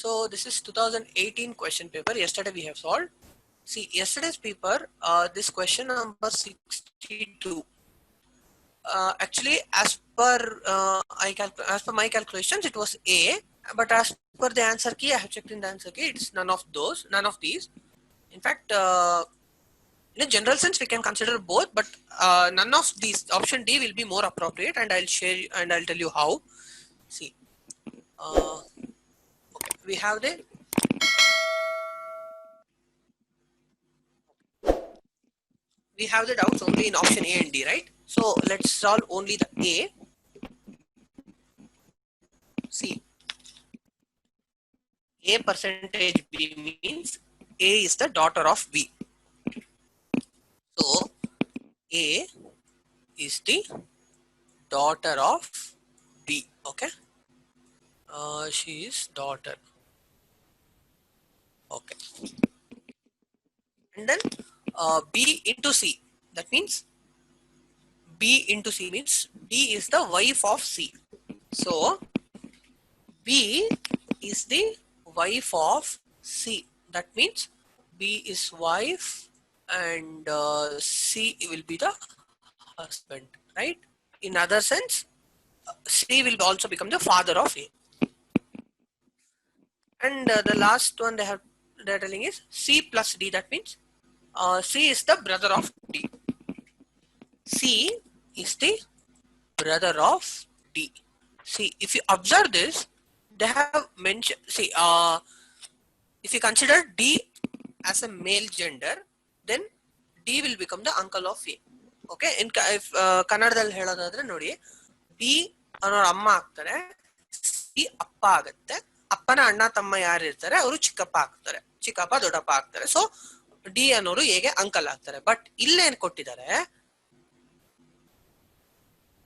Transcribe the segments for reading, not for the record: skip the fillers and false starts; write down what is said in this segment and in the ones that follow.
So this is 2018 question paper. Yesterday we have solved. See, yesterday's paper, this question number 62. Actually, as per my calculations, it was A. But as per the answer key, I have checked in the answer key. It's none of these. In fact, in a general sense, we can consider both, but none of these. Option D will be more appropriate, and I'll share and I'll tell you how. See, okay, we have the doubts only in option A and D, right? So let's solve only the A. See, A percentage B means A is the daughter of B. So A is the daughter of B. Okay. She is daughter. Okay. And then B into C. That means B into C means B is the wife of C. So B is the wife of C. That means B is wife and C will be the husband, right? In other sense, C will also become the father of A. And the last one they're telling is C plus D. That means C is the brother of D. C is the brother of D. See, if you observe this, they have mentioned. See, if you consider D as a male gender, then D will become the uncle of A. Okay, if ಕನ್ನಡದಲ್ಲಿ ಹೇಳೋದಾದ್ರೆ ನೋಡಿ, B ಅನ್ನೋರು ಅಮ್ಮ ಆಗ್ತಾರೆ, C ಅಪ್ಪ ಆಗುತ್ತೆ, ಅಪ್ಪನ ಅಣ್ಣ ತಮ್ಮ ಯಾರು ಇರ್ತಾರೆ ಅವರು ಚಿಕ್ಕಪ್ಪ ಆಗ್ತಾರೆ, ಚಿಕ್ಕಪ್ಪ ದೊಡ್ಡಪ್ಪ ಆಗ್ತಾರೆ. ಸೊ ಡಿ ಅನ್ನೋರು ಹೇಗೆ ಅಂಕಲ್ ಆಗ್ತಾರೆ. ಬಟ್ ಇಲ್ಲೇನ್ ಕೊಟ್ಟಿದ್ದಾರೆ,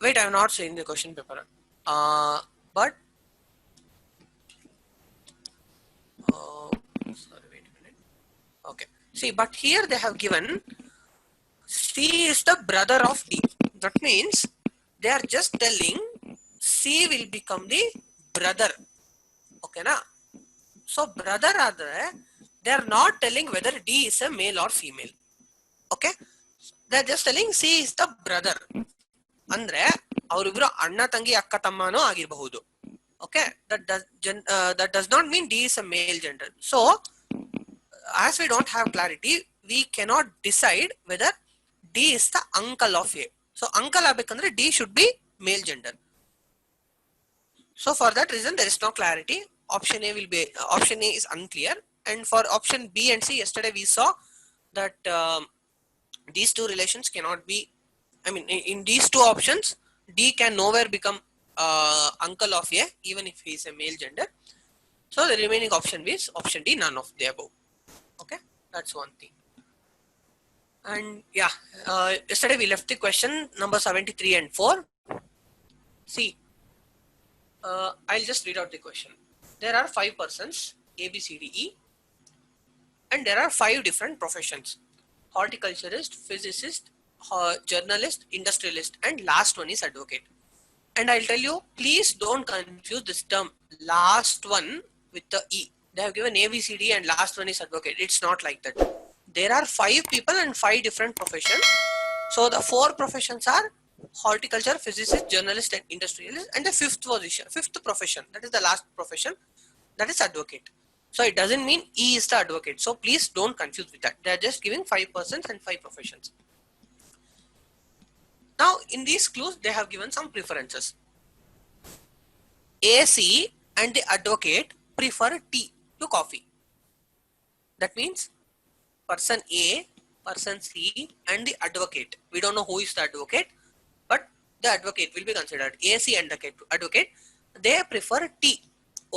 wait, I have not seen the question paper, but sorry, wait a minute. Okay, see, but here they have given C is the brother of D. That means they are just telling C will become the brother. Okay, na? So brother adre, they are not telling whether D is a male or female. Okay, they are just telling C is the brother. ಅಂದ್ರೆ ಅವರಿಬ್ರು ಅಣ್ಣ ತಂಗಿ ಅಕ್ಕ ತಮ್ಮನೂ ಆಗಿರಬಹುದು. Okay, that does not mean D is a male gender. So as we don't have clarity, we cannot decide whether D is the uncle of A. So uncle agಬೇಕಂದ್ರೆ D should be male gender. So for that reason there is no clarity. Option A is unclear, and for option B and C, yesterday we saw that these two relations cannot be, I mean, in these two options, D can nowhere become uncle of A, even if he is a male gender. So the remaining option is option D, none of the above. Okay, that's one thing. And yeah, yesterday we left the question number 73 and 4. See, I'll just read out the question. There are 5 persons, A, B, C, D, E, and there are 5 different professions: horticulturist, physicist, journalist, industrialist, and last one is advocate. And I'll tell you, please don't confuse this term last one with the E. They have given A, B, C, D and last one is advocate. It's not like that. There are 5 people and 5 different professions. So the 4 professions are horticulture, physicist, journalist, and industrialist, and the fifth profession, that is the last profession, that is advocate. So it doesn't mean E is the advocate. So please don't confuse with that. They are just giving 5 persons and 5 professions. Now in these clues they have given some preferences. AC and the advocate prefer tea to coffee. That means person A, person C, and the advocate, we don't know who is the advocate, but the advocate will be considered. AC and the advocate, they prefer tea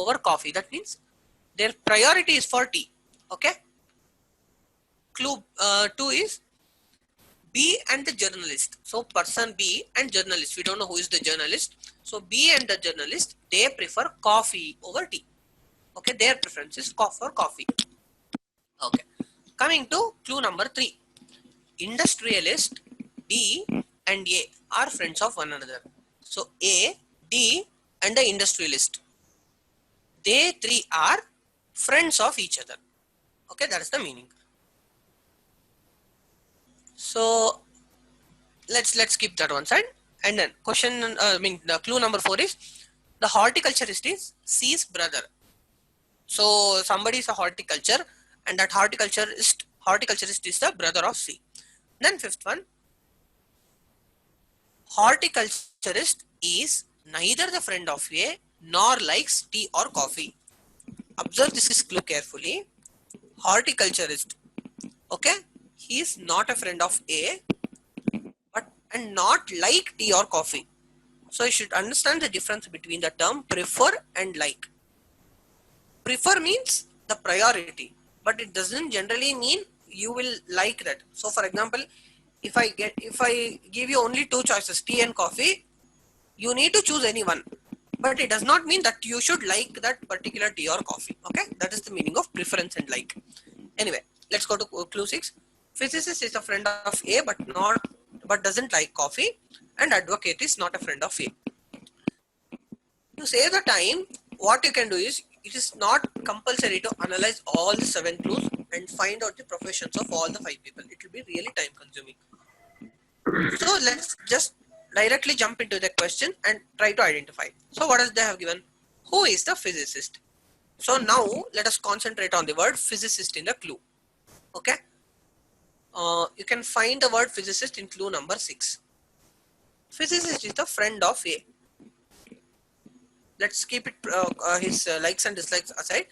over coffee. That means their priority is for tea. Okay. Clue 2 is B and the journalist. So person B and journalist, we don't know who is the journalist. So B and the journalist, they prefer coffee over tea. Okay, their preference is for coffee. Okay, coming to clue number 3. Industrialist D and A are friends of one another. So A, D and the industrialist, they 3 are friends of each other. Okay, that is the meaning. So let's keep that one side. And then question, the clue number 4 is the horticulturist is C's brother. So somebody is a horticulture, and that horticulturist is the brother of C. Then fifth one, horticulturist is neither the friend of A nor likes tea or coffee. Observe this clue carefully. Horticulturist, okay, he is not a friend of A, but and not like tea or coffee. So you should understand the difference between the term prefer and like. Prefer means the priority, but it doesn't generally mean you will like that. So for example, if I give you only two choices, tea and coffee, you need to choose any one, but it does not mean that you should like that particular tea or coffee. Okay, that is the meaning of preference and like. Anyway, let's go to clue 6. Physicist is a friend of A but doesn't like coffee, and advocate is not a friend of A. To save the time, what you can do is, it is not compulsory to analyze all the 7 clues and find out the professions of all the 5 people. It will be really time consuming. So let's just directly jump into the question and try to identify. So what else they have given? Who is the physicist? So now let us concentrate on the word physicist in the clue. Okay. You can find the word physicist in clue number 6. Physicist is the friend of A. Let's keep it his likes and dislikes aside.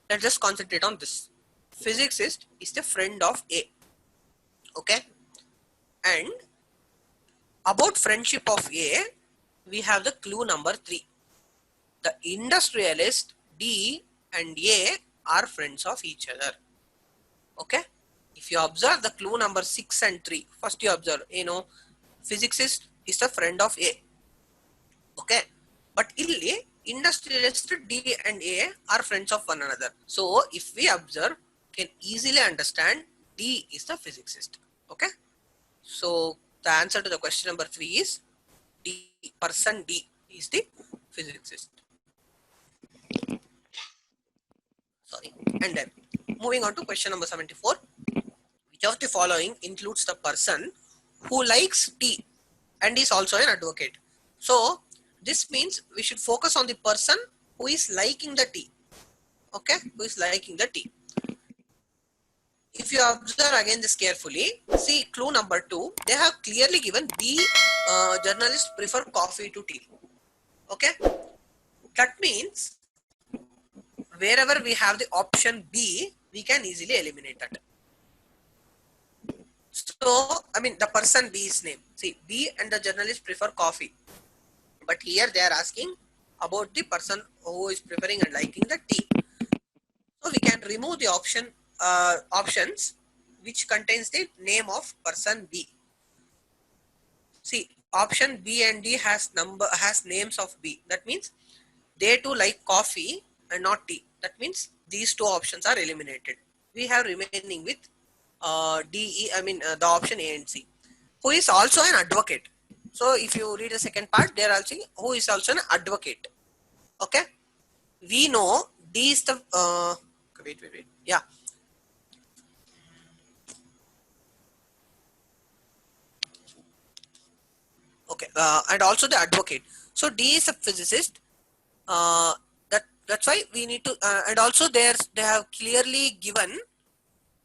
Let's just concentrate on this. Physicist is the friend of A. Okay. And about friendship of A, we have the clue number 3. The industrialist D and A are friends of each other. Okay. If you observe the clue number 6 and 3, first you observe, physicist is the friend of A. Okay. But illi industrialist D and A are friends of one another. So if we observe, can easily understand D is the physicist. Okay. So the answer to the question number 3 is D. Person D is the physicist. Sorry. And then moving on to question number 74. Which of the following includes the person who likes tea and is also an advocate? So this means we should focus on the person who is liking the tea. Okay, who is liking the tea. If you observe again this carefully, see clue number 2, they have clearly given B journalists prefer coffee to tea. Okay, that means wherever we have the option B, we can easily eliminate that. So, the person B's name. See, B and the journalist prefer coffee. But here they are asking about the person who is preferring and liking the tea. So we can remove the options which contains the name of person B. See, option B and D has names of B. That means they too like coffee and not tea. That means these two options are eliminated. We have remaining with the option A and C, who is also an advocate. So if you read the second part, they are also who is also an advocate. Okay, we know D is the wait. Yeah. Okay, and also the advocate. So D is a physicist. That's why we need to, and also they have clearly given.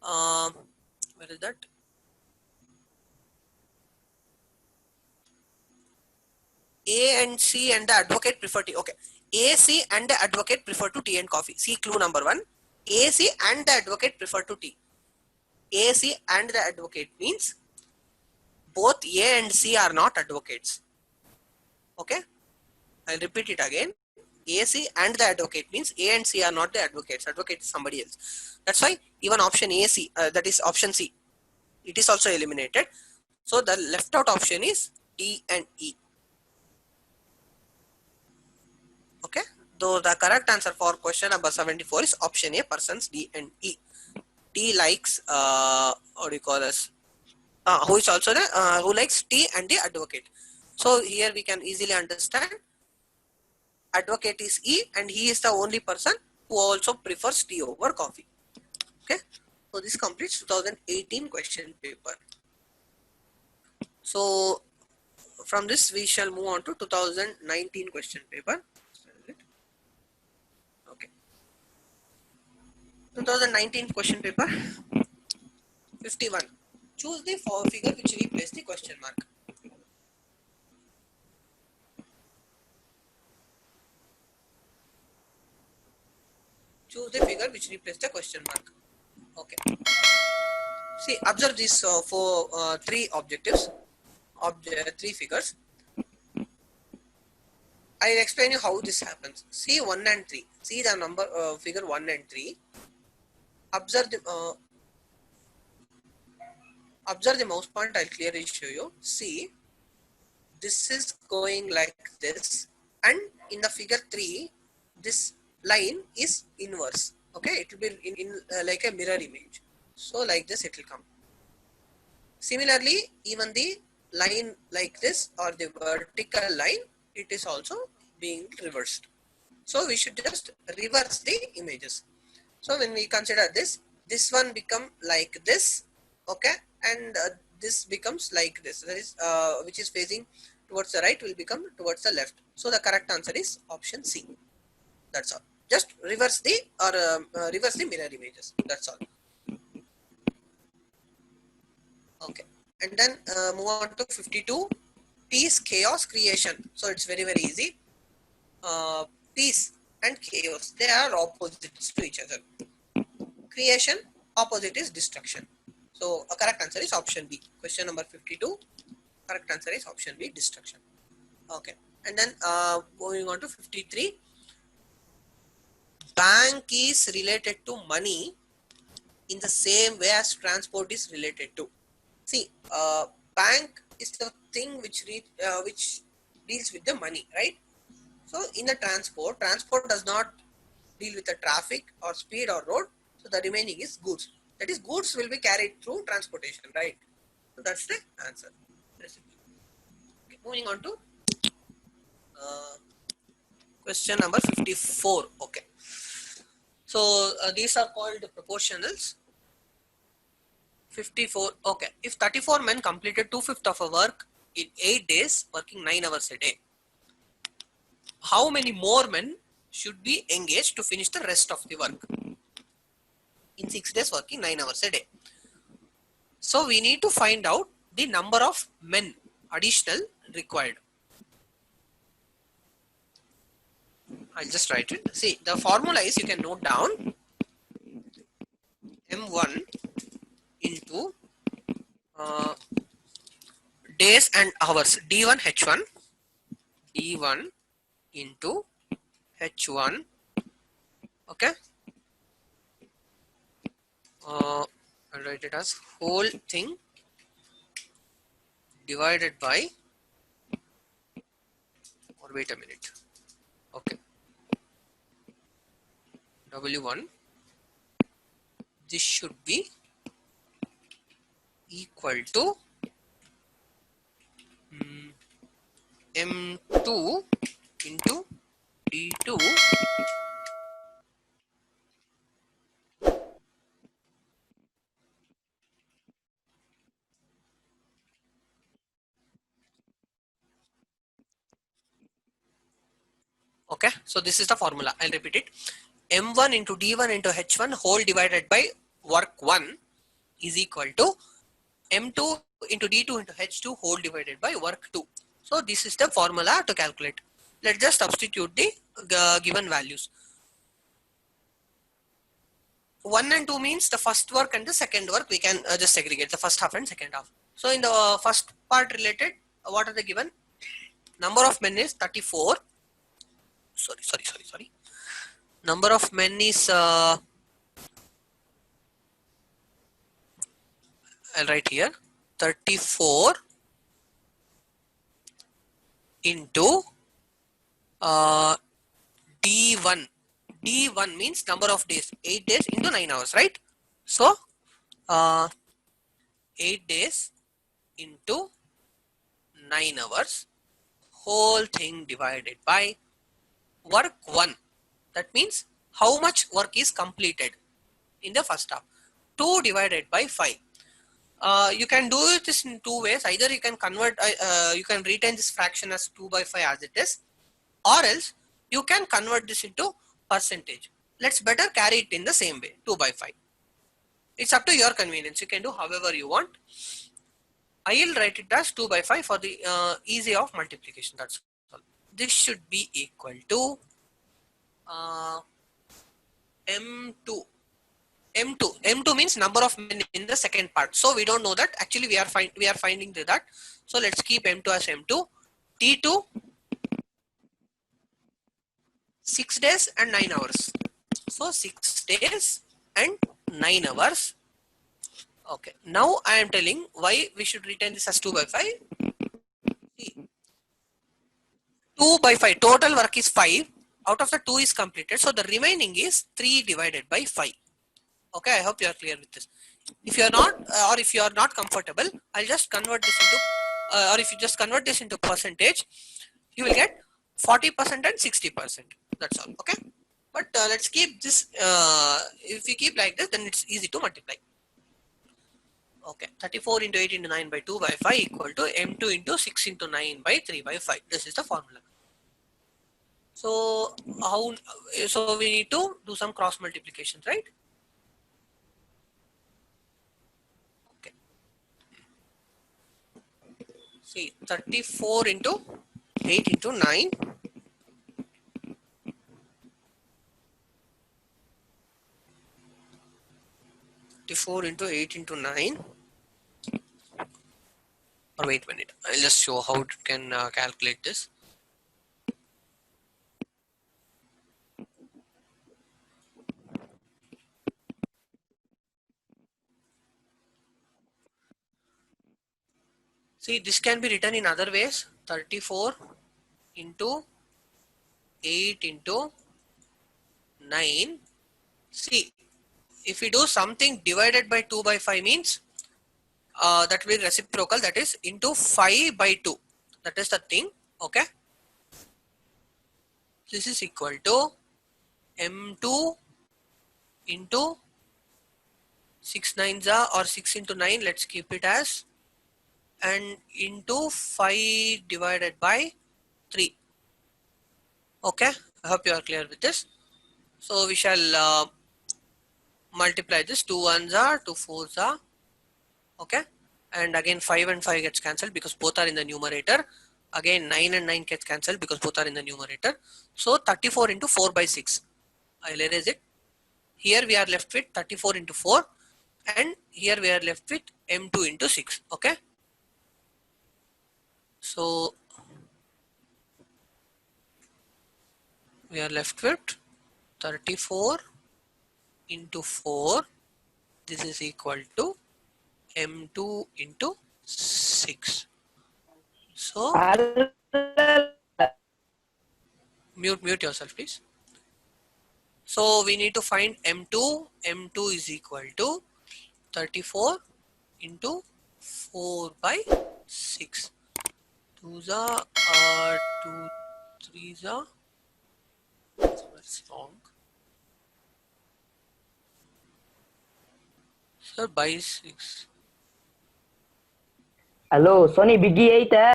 Where is that? A and C and the advocate prefer tea. Okay, A, C and the advocate prefer to tea and coffee. See clue number 1. A, C and the advocate prefer to tea. A, C and the advocate means both A and C are not advocates. Okay, I'll repeat it again. A, C and the advocate means A and C are not the advocates. Advocate is somebody else. That's why even option A, C, that is option C, it is also eliminated. So the left out option is D and E. Okay, though the correct answer for question number 74 is option A, persons D and E. T likes what do you call this? Who is also the who likes T and the advocate. So here we can easily understand advocate is E and he is the only person who also prefers tea over coffee. Okay, so this completes 2018 question paper. So from this we shall move on to 2019 question paper. Okay, 2019 question paper 51. Choose the figure which replaces the question mark. Choose the figure which replaces the question mark. Okay. See, observe these three objectives, three figures. I'll explain you how this happens. See 1 and 3. See the number figure 1 and 3. Observe the mouse point. I'll clearly show you. See, this is going like this, and in the figure 3, this line is inverse. Okay, it will be in like a mirror image. So like this it will come. Similarly, even the line like this or the vertical line, it is also being reversed. So we should just reverse the images. So when we consider this one become like this, okay, and this becomes like this. That is, which is facing towards the right will become towards the left. So the correct answer is option C. That's all. Just reverse the reverse the mirror images. That's all. Okay, and then move on to 52. Peace, chaos, creation. So it's very easy. Peace and chaos, they are opposites to each other. Creation, opposite is destruction. So a correct answer is option B. Question number 52. Correct answer is option B, destruction. Okay, and then moving on to 53. Bank is related to money in the same way as transport is related to. See, bank is the thing which deals with the money, right? So in the transport does not deal with the traffic or speed or road. So the remaining is goods. That is, goods will be carried through transportation, right? So that's the answer. Okay, moving on to question number 54. Okay. So these are called proportionals. 54. Okay. If 34 men completed 2/5 of a work in 8 days, working 9 hours a day, how many more men should be engaged to finish the rest of the work in 6 days, working 9 hours a day? So we need to find out the number of men additional required. I'll just write it. See, the formula is, you can note down, M1 into days and hours, D1 H1, D1 into H1. Okay, I'll write it as whole thing divided by, or wait a minute, okay, W1, this should be equal to M2 into D2 okay. So this is the formula. I'll repeat it. M1 into D1 into H1 whole divided by work 1 is equal to M2 into D2 into H2 whole divided by work 2. So this is the formula to calculate. Let's just substitute the given values. 1 and 2 means the first work and the second work. We can just segregate the first half and second half. So in the first part related, what are the given? Number of men is 34. Sorry. Number of men is I'll write here 34 into D1. D1 means number of days, 8 days into 9 hours, right? So 8 days into 9 hours, whole thing divided by work 1. That means how much work is completed in the first half. 2 divided by 5. You can do this in two ways. Either you can convert, you can retain this fraction as 2 by 5 as it is, or else you can convert this into percentage. Let's better carry it in the same way, 2 by 5. It's up to your convenience. You can do however you want. I will write it as 2 by 5 for the easy of multiplication. That's all. This should be equal to M2. M2 means number of men in the second part. So we don't know that. Actually, we are finding that. So let's keep M2 as M2. T2 6 days and 9 hours. So 6 days and 9 hours. Okay. Now I am telling why we should retain this as 2 by 5. See, 2 by 5 total work is 5. Out of the 2 is completed. So the remaining is 3 divided by 5. Okay, I hope you are clear with this. If you are not, or if you are not comfortable, I'll just convert this into, or if you just convert this into percentage, you will get 40% and 60%. That's all. Okay, but let's keep this. If we keep like this, then it's easy to multiply. Okay, 34 into 8 into 9 by 2 by 5 equal to M2 into 6 into 9 by 3 by 5. This is the formula. So how? So we need to do some cross multiplications, right? See, 34 into 8 into 9. 34 into 8 into 9. Or wait a minute, I'll just show how it can calculate this. See, this can be written in other ways. 34 into 8 into 9. See, if we do something divided by 2 by 5 means that will be reciprocal, that is into 5 by 2. That is the thing. Okay. This is equal to M2 into 6 9s or 6 into 9. Let's keep it as, and into 5 divided by 3. Okay, I hope you are clear with this. So we shall multiply this. 2 1s are, 2 4s are. Okay, and again 5 and 5 gets cancelled because both are in the numerator. Again 9 and 9 gets cancelled because both are in the numerator. So 34 into 4 by 6. I'll erase it. Here we are left with 34 into 4, and here we are left with M2 into 6. Okay. So we are left with 34 into 4. This is equal to M2 into 6. So mute yourself, please. So we need to find M2. M2 is equal to 34 into 4 by 6. 2s are 2 3s are. That's wrong. Sir, by 6. Hello, Sony Biggie 8 है.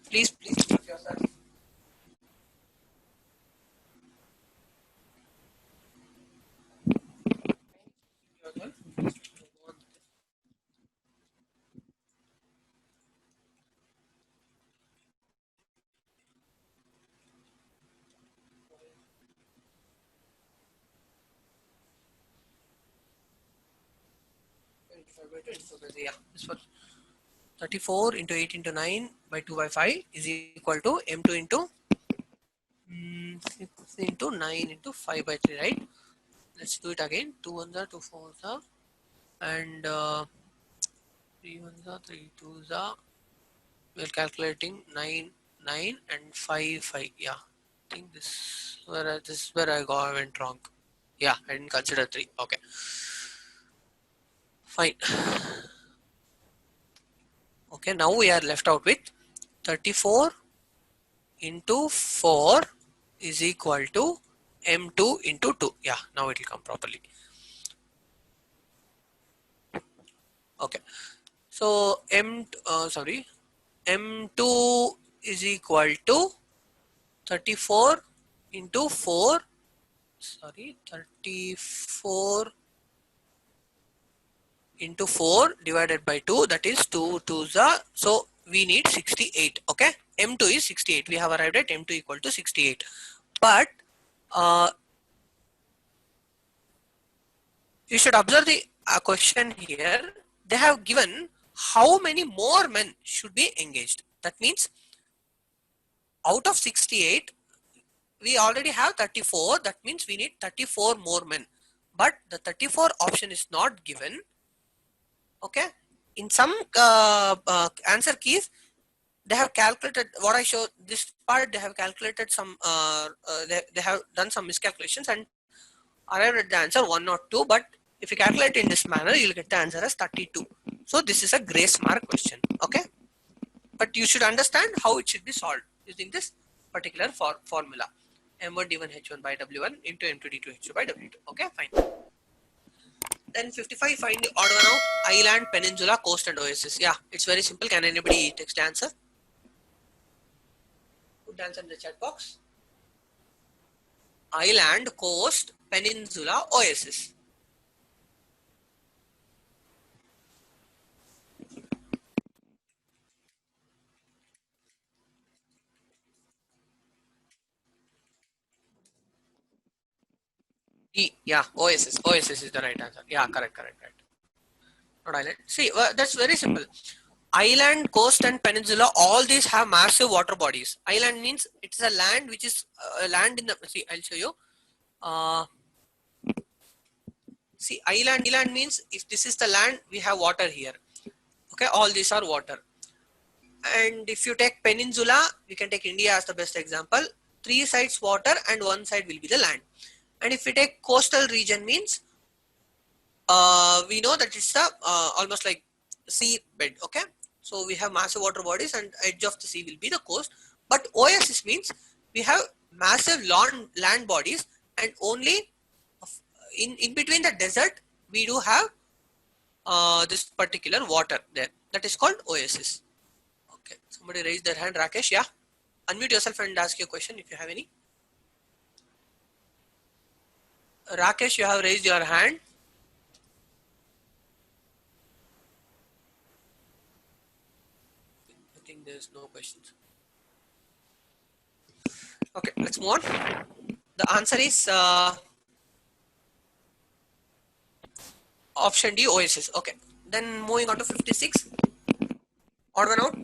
Please mute yourself. Yeah, this was 34 into 8 into 9 by 2 by 5 is equal to M2 into 6 into 9 into 5 by 3, right? Let's do it again. 2 1s are, 2 4s are, and 3 1s are, 3 2s are. We're calculating 9 9 and 5 5. Yeah, I think this is where I went wrong. Yeah, I didn't consider 3. Okay, fine. Okay, now we are left out with 34 into 4 is equal to M2 into 2. Yeah, now it will come properly. Okay. So M2 is equal to 34 into 4. 34 into 4 divided by 2, that is 2 2s are, so we need 68. Okay, M2 is 68. We have arrived at M2 equal to 68. But you should observe the question here. They have given how many more men should be engaged. That means out of 68, we already have 34. That means we need 34 more men. But the 34 option is not given. Okay, in some answer keys, they have calculated what I showed this part. They have calculated some, they have done some miscalculations and arrived at the answer 1 or 2. But if you calculate in this manner, you'll get the answer as 32. So this is a grace mark question. Okay, but you should understand how it should be solved using this particular formula. M1 D1 H1 by W1 into M2 D2 H2 by W2. Okay, fine. Then 55, find the odd one out. Island, peninsula, coast and oasis. Yeah, it's very simple. Can anybody text the answer? Put the answer in the chat box. Island, coast, peninsula, oasis. D, yeah, oasis. Oasis is the right answer. Yeah, correct. Not island. See, that's very simple. Island, coast and peninsula, all these have massive water bodies. Island means it's a land which is land in the, see, I'll show you. See, island means if this is the land, we have water here. Okay, all these are water. And if you take peninsula, we can take India as the best example. 3 sides water and 1 side will be the land. And if we take coastal region means, we know that it's the almost like sea bed. Okay, so we have massive water bodies and edge of the sea will be the coast. But oasis means we have massive land bodies and only in between the desert we do have this particular water there. That is called oasis. Okay, somebody raised their hand. Rakesh, yeah, unmute yourself and ask your question if you have any. Rakesh, you have raised your hand. I think there's no questions. Okay, let's move on. The answer is option D, oasis. Okay, then moving on to 56. Odd one out.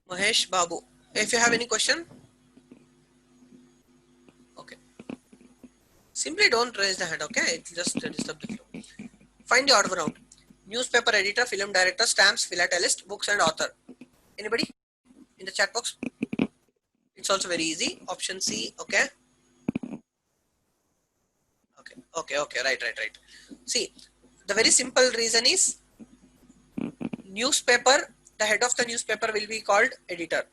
Mahesh Babu. If you have any question, okay. Simply don't raise the hand, okay? It just disturb the flow. Find the odd one out. Newspaper editor, film director, stamps, philatelist, books and author. Anybody in the chat box? It's also very easy. Option C, okay. Okay, right. See, the very simple reason is newspaper, the head of the newspaper will be called editor.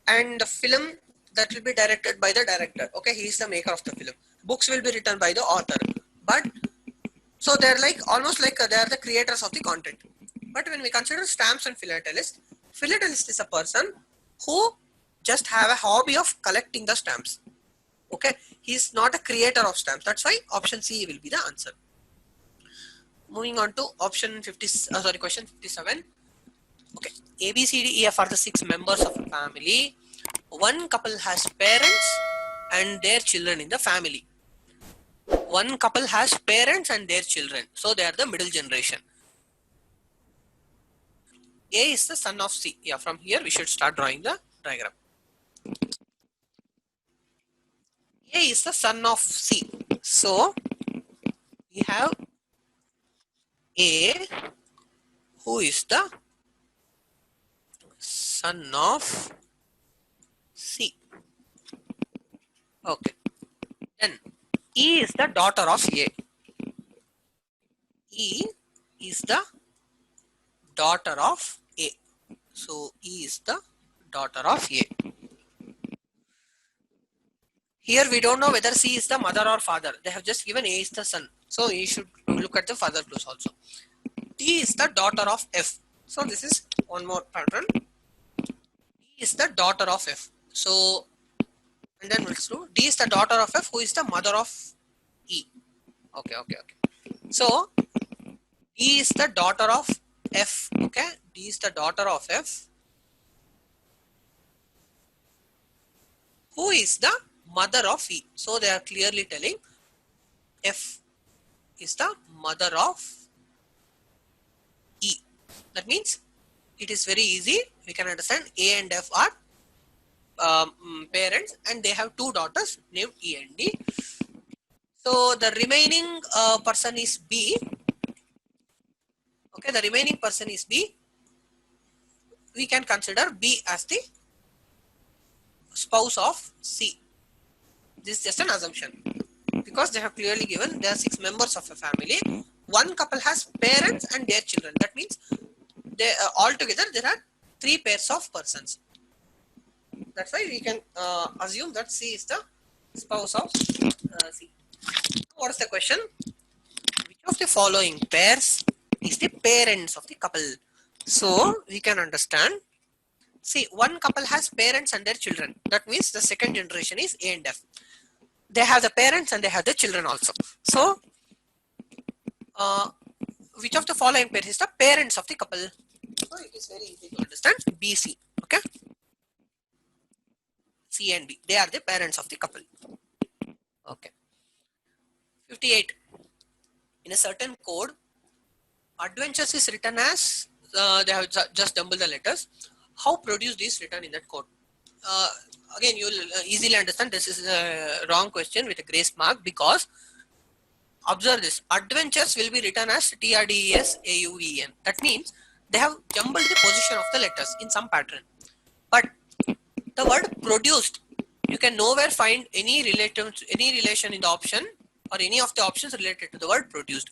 And the film, that will be directed by the director. Okay, he is the maker of the film. Books will be written by the author. But so they're like almost like they are the creators of the content. But when we consider stamps and philatelist is a person who just have a hobby of collecting the stamps. Okay, he is not a creator of stamps. That's why option C will be the answer. Moving on to option 50. Question 57. Okay, A, B, C, D, E, F are the 6 members of a family. One couple has parents and their children in the family. One couple has parents and their children. So they are the middle generation. A is the son of C. Yeah, from here we should start drawing the diagram. A is the son of C. So we have A, who is the son of C. Okay. Then E is the daughter of A. E is the daughter of A. So E is the daughter of A. Here we don't know whether C is the mother or father. They have just given A is the son. So you should look at the father clues also. D is the daughter of F. So this is one more pattern. D is the daughter of F. So, and then we'll do D is the daughter of F, who is the mother of E. Okay. So D is the daughter of F. Okay, D is the daughter of F, who is the mother of E. So they are clearly telling F is the mother of E. That means it is very easy. We can understand A and F are parents, and they have two daughters named E and D. So the remaining person is B. Okay, the remaining person is B. We can consider B as the spouse of C. This is just an assumption, because they have clearly given there are 6 members of a family. One couple has parents and their children. That means they altogether there are 3 pairs of persons. That's why we can assume that C is the spouse of C. What is the question? Which of the following pairs is the parents of the couple? So we can understand. See, one couple has parents and their children. That means the second generation is A and F. They have the parents and they have the children also. So which of the following pairs is the parents of the couple? So it is very easy to understand. BC. Okay. C and B. They are the parents of the couple. Okay. 58. In a certain code, adventures is written as they have just jumbled the letters. How produced is written in that code? Again, you will easily understand this is a wrong question with a grace mark, because observe this. Adventures will be written as TRDESAUVEN. That means they have jumbled the position of the letters in some pattern. But the word produced, you can nowhere find any relation in the option or any of the options related to the word produced.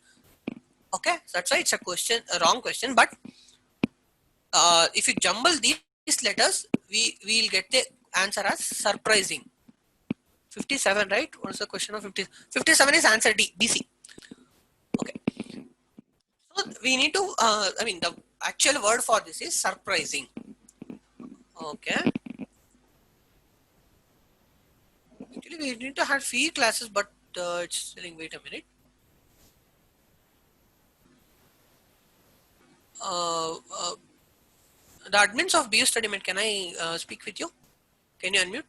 Okay, so that's why it's a wrong question. But if you jumble these letters, we will get the answer as surprising. 57, right? What is the question of 50? 57 is answer D, BC. Okay. So we need to, the actual word for this is surprising. Okay. Actually, we need to have 3 classes, but it's telling, wait a minute. The admins of BU StudyMate, can I speak with you? Can you unmute?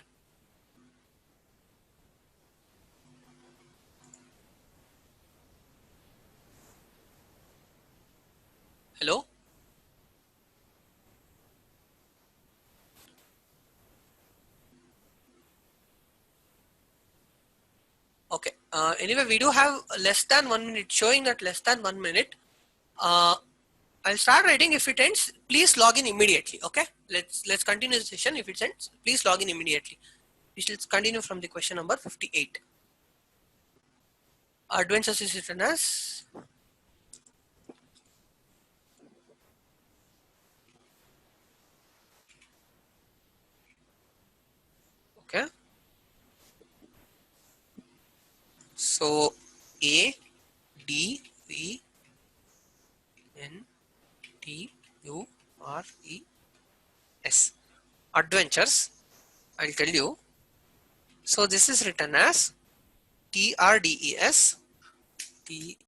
Hello? Okay. Anyway, we do have less than 1 minute, showing that less than 1 minute. I'll start writing. If it ends, please log in immediately. Okay. Let's continue the session. If it ends, please log in immediately. We shall continue from the question number 58. Adventures is written as okay. So A D V N T U R E S. Adventures. I'll tell you. So this is written as TRDES. TRDES.